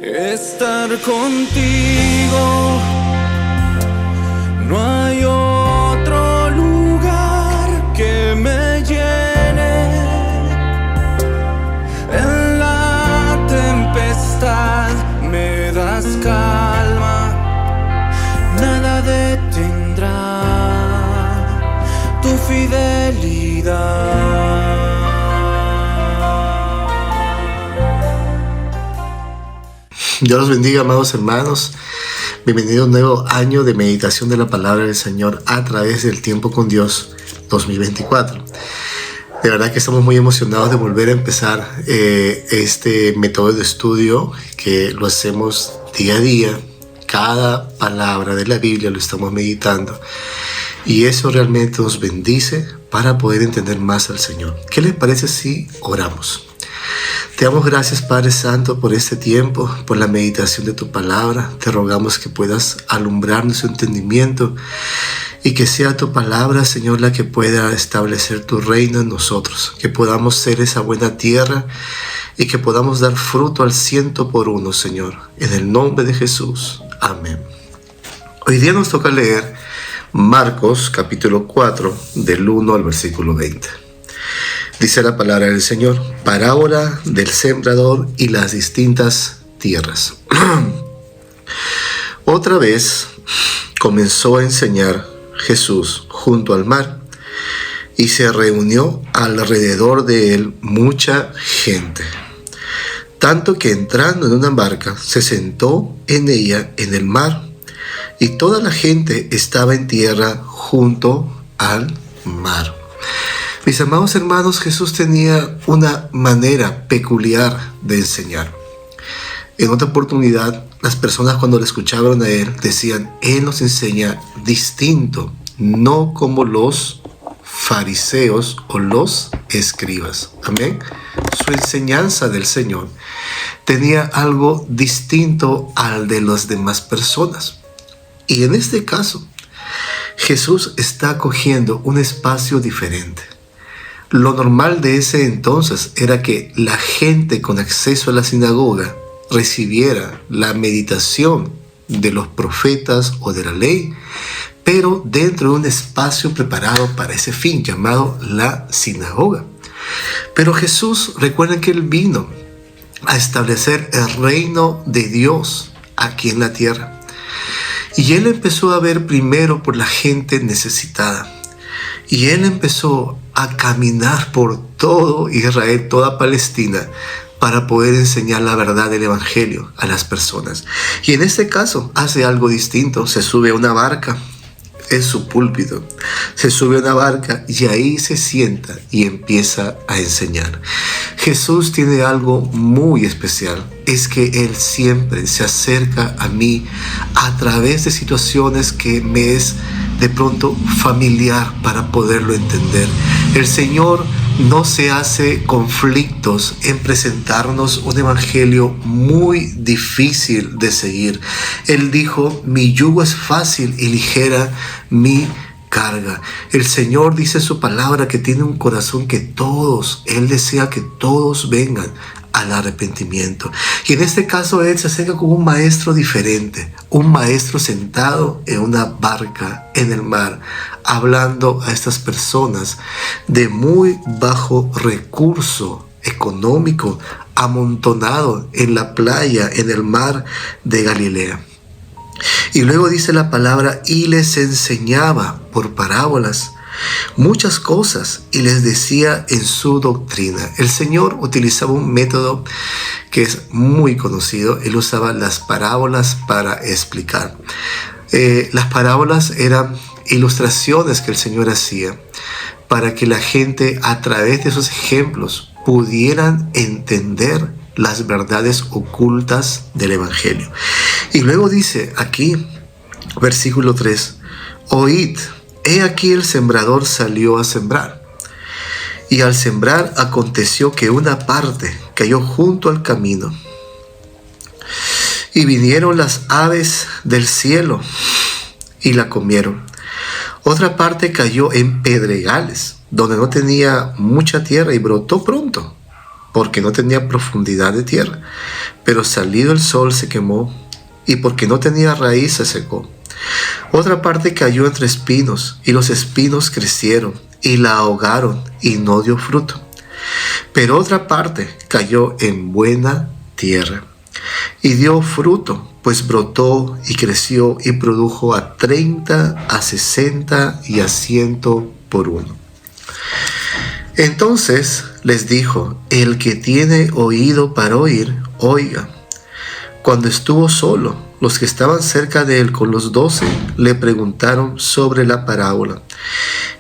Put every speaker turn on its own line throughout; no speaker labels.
estar contigo. No hay otro lugar que me llene. En la tempestad me das calma, nada detendrá tu fidelidad.
Dios los bendiga, amados hermanos. Bienvenido a un nuevo año de meditación de la palabra del Señor a través del Tiempo con Dios 2024. De verdad que estamos muy emocionados de volver a empezar este método de estudio que lo hacemos día a día. Cada palabra de la Biblia lo estamos meditando y eso realmente nos bendice para poder entender más al Señor. ¿Qué les parece si oramos? Te damos gracias, Padre Santo, por este tiempo, por la meditación de tu palabra. Te rogamos que puedas alumbrar nuestro entendimiento y que sea tu palabra, Señor, la que pueda establecer tu reino en nosotros. Que podamos ser esa buena tierra y que podamos dar fruto al 100%, Señor. En el nombre de Jesús. Amén. Hoy día nos toca leer Marcos capítulo 4, del 1 al versículo 20. Dice la palabra del Señor: parábola del sembrador y las distintas tierras. Otra vez comenzó a enseñar Jesús junto al mar, y se reunió alrededor de él mucha gente, tanto que entrando en una barca se sentó en ella en el mar, y toda la gente estaba en tierra junto al mar. Mis amados hermanos, Jesús tenía una manera peculiar de enseñar. En otra oportunidad, las personas cuando le escuchaban a él decían: Él nos enseña distinto, no como los fariseos o los escribas. Amén. Su enseñanza del Señor tenía algo distinto al de las demás personas. Y en este caso, Jesús está cogiendo un espacio diferente. Lo normal de ese entonces era que la gente con acceso a la sinagoga recibiera la meditación de los profetas o de la ley, pero dentro de un espacio preparado para ese fin, llamado la sinagoga. Pero Jesús, recuerden que Él vino a establecer el reino de Dios aquí en la tierra. Y Él empezó a ver primero por la gente necesitada. Y Él empezó a caminar por todo Israel, toda Palestina, para poder enseñar la verdad del Evangelio a las personas. Y en este caso hace algo distinto. Se sube a una barca, es su púlpito. Se sube a una barca y ahí se sienta y empieza a enseñar. Jesús tiene algo muy especial. Es que Él siempre se acerca a mí a través de situaciones que me es de pronto familiar para poderlo entender. El Señor no se hace conflictos en presentarnos un evangelio muy difícil de seguir. Él dijo: mi yugo es fácil y ligera mi carga. El Señor dice en su palabra que tiene un corazón que todos, Él desea que todos vengan al arrepentimiento. Y en este caso Él se acerca como un maestro diferente, un maestro sentado en una barca en el mar, hablando a estas personas de muy bajo recurso económico, amontonado en la playa, en el mar de Galilea. Y luego dice la palabra: y les enseñaba por parábolas muchas cosas y les decía en su doctrina. El Señor utilizaba un método que es muy conocido. Él usaba las parábolas para explicar. Las parábolas eran ilustraciones que el Señor hacía para que la gente, a través de esos ejemplos, pudieran entender las verdades ocultas del Evangelio. Y luego dice aquí, versículo 3: oíd, he aquí el sembrador salió a sembrar. Y al sembrar aconteció que una parte cayó junto al camino, y vinieron las aves del cielo y la comieron. Otra parte cayó en pedregales, donde no tenía mucha tierra, y brotó pronto, porque no tenía profundidad de tierra. pero salido el sol se quemó, y porque no tenía raíz se secó. Otra parte cayó entre espinos, y los espinos crecieron, y la ahogaron, y no dio fruto. Pero otra parte cayó en buena tierra, y dio fruto, pues brotó y creció y produjo a 30, a 60 y a 100 por uno. Entonces les dijo: el que tiene oído para oír, oiga. Cuando estuvo solo, los que estaban cerca de él con los 12 le preguntaron sobre la parábola.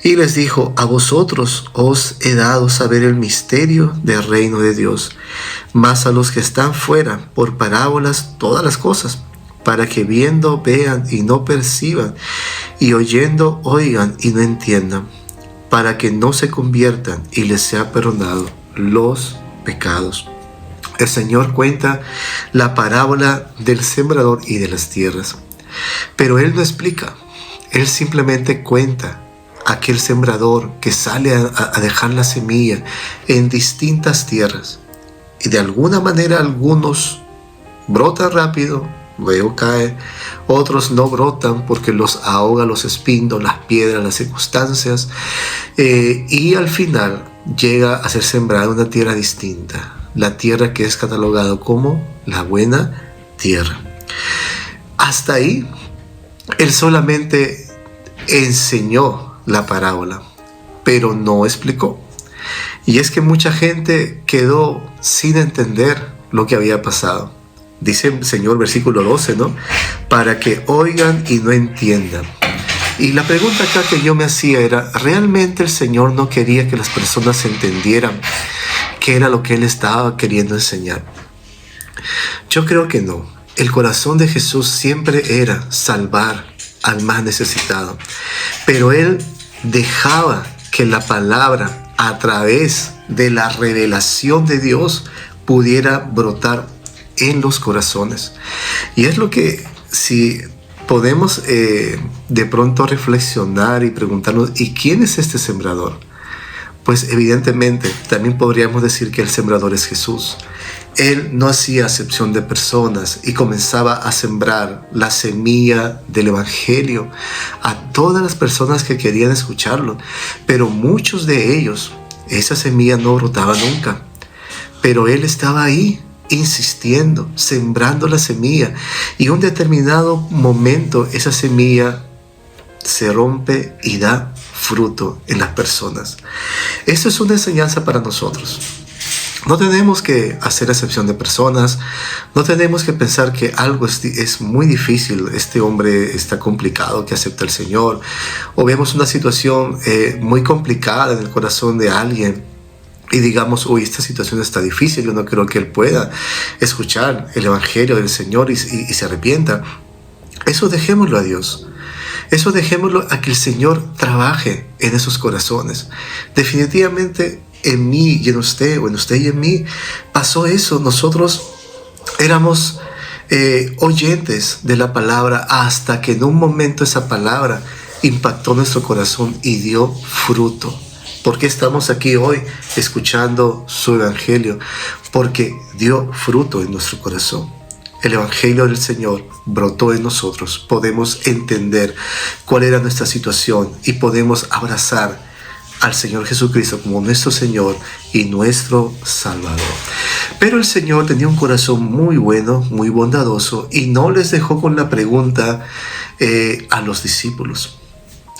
Y les dijo: a vosotros os he dado saber el misterio del reino de Dios, mas a los que están fuera, por parábolas todas las cosas, para que viendo vean y no perciban, y oyendo oigan y no entiendan, para que no se conviertan y les sea perdonado los pecados. El Señor cuenta la parábola del sembrador y de las tierras, pero Él no explica. Él simplemente cuenta aquel sembrador que sale a dejar la semilla en distintas tierras, y de alguna manera algunos brotan rápido, luego caen, otros no brotan porque los ahoga los espinos, las piedras, las circunstancias, y al final llega a ser sembrado en una tierra distinta, la tierra que es catalogada como la buena tierra. Hasta ahí Él solamente enseñó la parábola, pero no explicó. Y es que mucha gente quedó sin entender lo que había pasado. Dice el Señor, versículo 12, ¿no? Para que oigan y no entiendan. Y la pregunta acá que yo me hacía era: ¿realmente el Señor no quería que las personas entendieran qué era lo que Él estaba queriendo enseñar? Yo creo que no. El corazón de Jesús siempre era salvar al más necesitado, pero Él dejaba que la palabra, a través de la revelación de Dios, pudiera brotar en los corazones. Y es lo que, si podemos de pronto reflexionar y preguntarnos: ¿y quién es este sembrador? Pues evidentemente también podríamos decir que el sembrador es Jesús. Él no hacía acepción de personas y comenzaba a sembrar la semilla del Evangelio a todas las personas que querían escucharlo. Pero muchos de ellos, esa semilla no brotaba nunca. Pero Él estaba ahí, insistiendo, sembrando la semilla. Y en un determinado momento esa semilla se rompe y da fruto en las personas. Esto es una enseñanza para nosotros. No tenemos que hacer excepción de personas, no tenemos que pensar que algo es muy difícil, este hombre está complicado que acepta al Señor, o vemos una situación muy complicada en el corazón de alguien y digamos: uy, esta situación está difícil, yo no creo que él pueda escuchar el Evangelio del Señor y se arrepienta. Eso dejémoslo a Dios. Eso dejémoslo a que el Señor trabaje en esos corazones. Definitivamente en mí y en usted, o en usted y en mí, pasó eso. Nosotros éramos oyentes de la palabra hasta que en un momento esa palabra impactó nuestro corazón y dio fruto. ¿Por qué estamos aquí hoy escuchando su Evangelio? Porque dio fruto en nuestro corazón. El Evangelio del Señor brotó en nosotros. Podemos entender cuál era nuestra situación y podemos abrazar al Señor Jesucristo como nuestro Señor y nuestro Salvador. Pero el Señor tenía un corazón muy bueno, muy bondadoso, y no les dejó con la pregunta a los discípulos.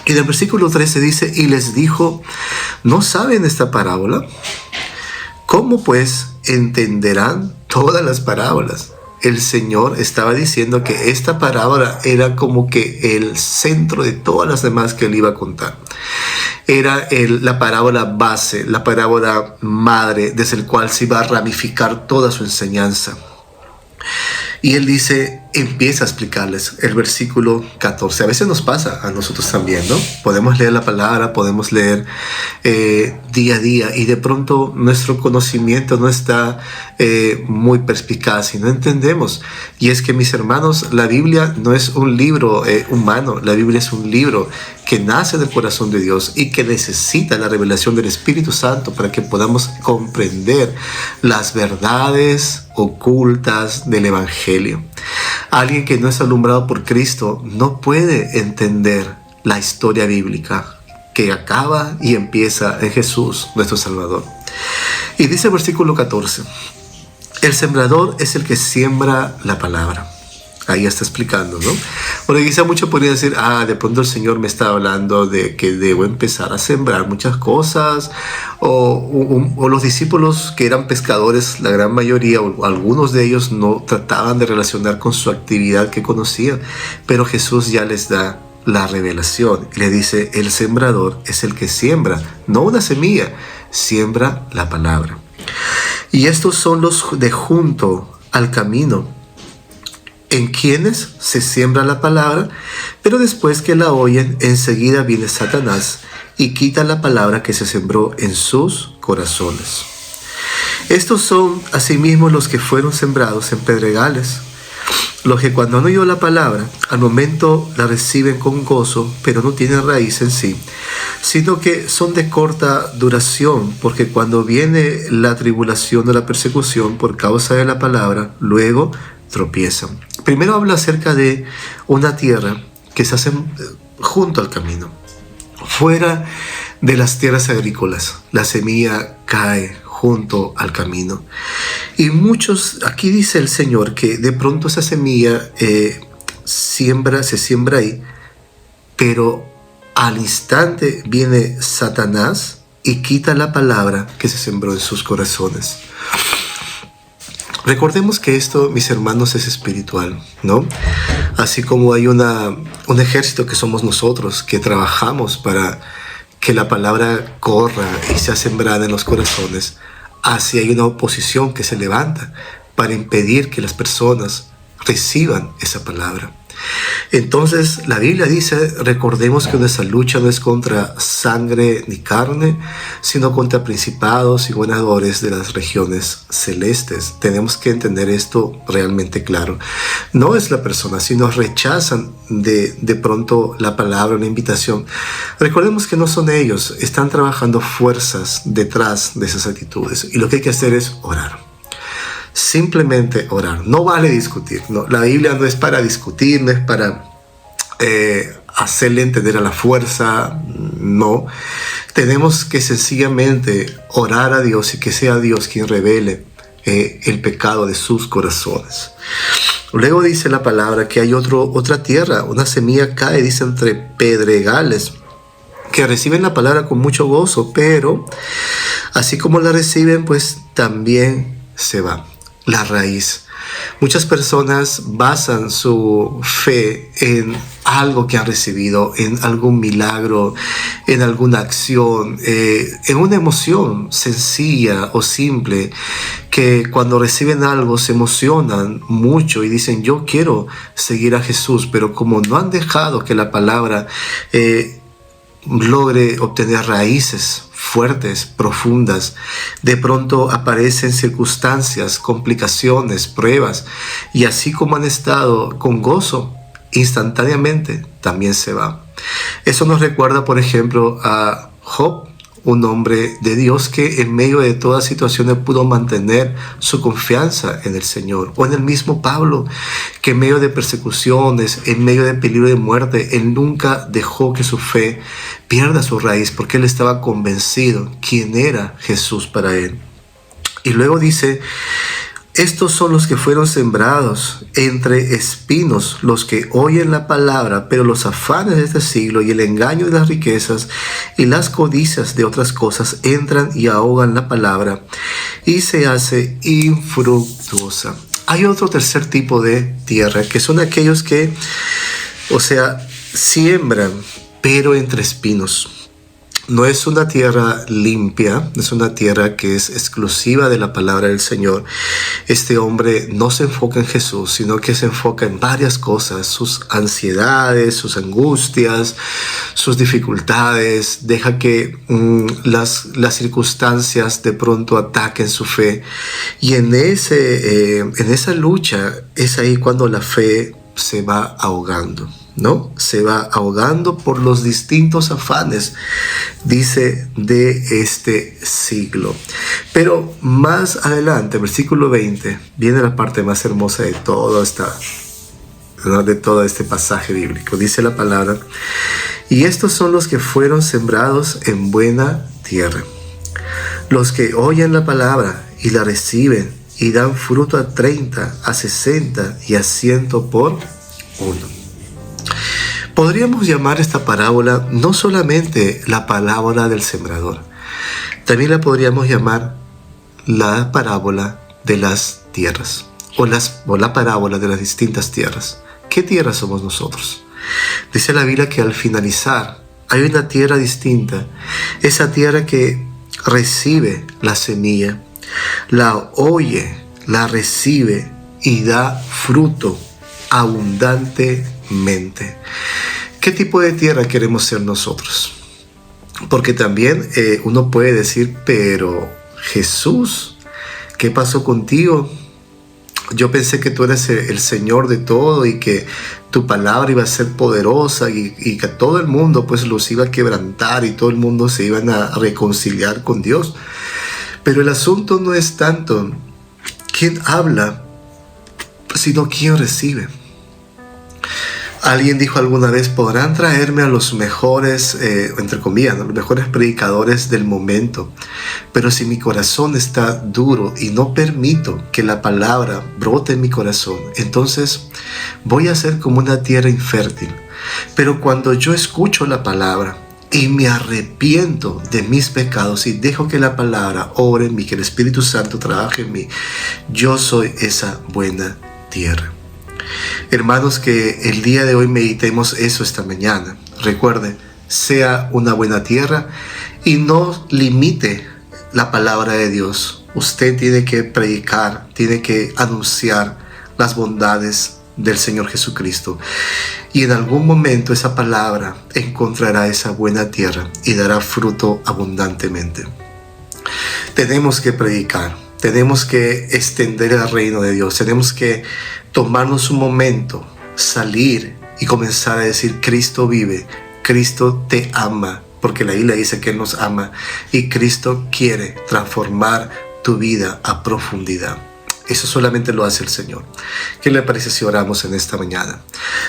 Y en el versículo 13 dice: y les dijo: ¿no saben esta parábola? ¿Cómo pues entenderán todas las parábolas? El Señor estaba diciendo que esta parábola era como que el centro de todas las demás que Él iba a contar. Era la parábola base, la parábola madre, desde el cual se iba a ramificar toda su enseñanza. Y Él dice, empieza a explicarles el versículo 14. A veces nos pasa a nosotros también, ¿no? Podemos leer la palabra, podemos leer día a día, y de pronto nuestro conocimiento no está muy perspicaz y no entendemos. Y es que, mis hermanos, la Biblia no es un libro humano, la Biblia es un libro que nace del corazón de Dios y que necesita la revelación del Espíritu Santo para que podamos comprender las verdades ocultas del Evangelio. Alguien que no es alumbrado por Cristo no puede entender la historia bíblica que acaba y empieza en Jesús, nuestro Salvador. Y dice el versículo 14, el sembrador es el que siembra la palabra. Ahí está explicando, ¿no? Porque quizá muchos podrían decir, de pronto el Señor me está hablando de que debo empezar a sembrar muchas cosas, o los discípulos que eran pescadores, la gran mayoría, o algunos de ellos no trataban de relacionar con su actividad que conocían, pero Jesús ya les da la revelación y le dice, el sembrador es el que siembra, no una semilla, siembra la palabra. Y estos son los de junto al camino, en quienes se siembra la palabra, pero después que la oyen, enseguida viene Satanás y quita la palabra que se sembró en sus corazones. Estos son asimismo los que fueron sembrados en pedregales, los que cuando han oído la palabra, al momento la reciben con gozo, pero no tienen raíz en sí, sino que son de corta duración, porque cuando viene la tribulación o la persecución por causa de la palabra, luego tropiezan. Primero habla acerca de una tierra que se hace junto al camino, fuera de las tierras agrícolas. La semilla cae junto al camino. Y muchos, aquí dice el Señor que de pronto esa semilla se siembra ahí, pero al instante viene Satanás y quita la palabra que se sembró en sus corazones. Recordemos que esto, mis hermanos, es espiritual, ¿no? Así como hay un ejército que somos nosotros, que trabajamos para que la palabra corra y sea sembrada en los corazones, así hay una oposición que se levanta para impedir que las personas reciban esa palabra. Entonces la Biblia dice, recordemos que nuestra lucha no es contra sangre ni carne, sino contra principados y gobernadores de las regiones celestes. Tenemos que entender esto realmente claro. No es la persona, si nos rechazan de pronto la palabra, la invitación, recordemos que no son ellos, están trabajando fuerzas detrás de esas actitudes, y lo que hay que hacer es orar. Simplemente orar. No vale discutir, ¿no? La Biblia no es para discutir, no es para hacerle entender a la fuerza, no. Tenemos que sencillamente orar a Dios y que sea Dios quien revele el pecado de sus corazones. Luego dice la palabra que hay otra tierra, una semilla cae, dice, entre pedregales, que reciben la palabra con mucho gozo, pero así como la reciben, pues también se va. La raíz. Muchas personas basan su fe en algo que han recibido, en algún milagro, en alguna acción, en una emoción sencilla o simple, que cuando reciben algo se emocionan mucho y dicen, yo quiero seguir a Jesús, pero como no han dejado que la palabra logre obtener raíces fuertes, profundas, de pronto aparecen circunstancias, complicaciones, pruebas, y así como han estado con gozo, instantáneamente también se va. Eso nos recuerda, por ejemplo, a Job, un hombre de Dios que en medio de todas situaciones pudo mantener su confianza en el Señor. O en el mismo Pablo, que en medio de persecuciones, en medio de peligro de muerte, él nunca dejó que su fe pierda su raíz, porque él estaba convencido quién era Jesús para él. Y luego dice, estos son los que fueron sembrados entre espinos, los que oyen la palabra, pero los afanes de este siglo y el engaño de las riquezas y las codicias de otras cosas entran y ahogan la palabra y se hace infructuosa. Hay otro tercer tipo de tierra, que son aquellos que, siembran, pero entre espinos. No es una tierra limpia, es una tierra que es exclusiva de la palabra del Señor. Este hombre no se enfoca en Jesús, sino que se enfoca en varias cosas, sus ansiedades, sus angustias, sus dificultades. Deja que las circunstancias de pronto ataquen su fe. Y en esa lucha es ahí cuando la fe se va ahogando, ¿no? Se va ahogando por los distintos afanes, dice, de este siglo. Pero más adelante, versículo 20, viene la parte más hermosa de todo este pasaje bíblico. Dice la palabra: y estos son los que fueron sembrados en buena tierra, los que oyen la palabra y la reciben y dan fruto a 30, a 60 y a 100 por uno. Podríamos llamar esta parábola no solamente la parábola del sembrador, también la podríamos llamar la parábola de las tierras, o la parábola de las distintas tierras. ¿Qué tierra somos nosotros? Dice la Biblia que al finalizar hay una tierra distinta, esa tierra que recibe la semilla, la oye, la recibe y da fruto abundantemente. ¿Qué tipo de tierra queremos ser nosotros? Porque también uno puede decir: pero Jesús, ¿qué pasó contigo? Yo pensé que tú eres el Señor de todo y que tu palabra iba a ser poderosa y que todo el mundo pues los iba a quebrantar y todo el mundo se iban a reconciliar con Dios. Pero el asunto no es tanto quién habla, sino quién recibe. Alguien dijo alguna vez: podrán traerme a los mejores, entre comillas, ¿no?, los mejores predicadores del momento, pero si mi corazón está duro y no permito que la palabra brote en mi corazón, entonces voy a ser como una tierra infértil. Pero cuando yo escucho la palabra y me arrepiento de mis pecados y dejo que la palabra obre en mí, que el Espíritu Santo trabaje en mí, yo soy esa buena tierra. Hermanos, que el día de hoy meditemos eso esta mañana. Recuerde, sea una buena tierra y no limite la palabra de Dios. Usted tiene que predicar, tiene que anunciar las bondades del Señor Jesucristo. Y en algún momento esa palabra encontrará esa buena tierra y dará fruto abundantemente. Tenemos que predicar, tenemos que extender el reino de Dios, tenemos que tomarnos un momento, salir y comenzar a decir: Cristo vive, Cristo te ama, porque la Biblia dice que Él nos ama y Cristo quiere transformar tu vida a profundidad. Eso solamente lo hace el Señor. ¿Qué le parece si oramos en esta mañana?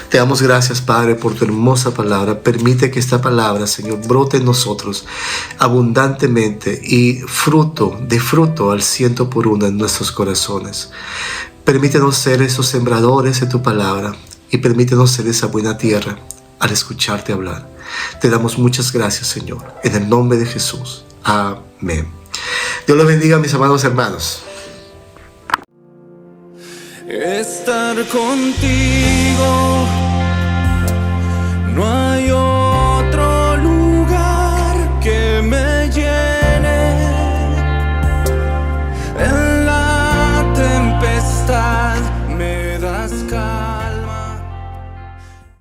Te damos gracias, Padre, por tu hermosa palabra. Permite que esta palabra, Señor, brote en nosotros abundantemente y de fruto al 100 por uno en nuestros corazones. Permítenos ser esos sembradores de tu palabra y permítenos ser esa buena tierra al escucharte hablar. Te damos muchas gracias, Señor, en el nombre de Jesús. Amén. Dios los bendiga, mis amados hermanos.
Estar contigo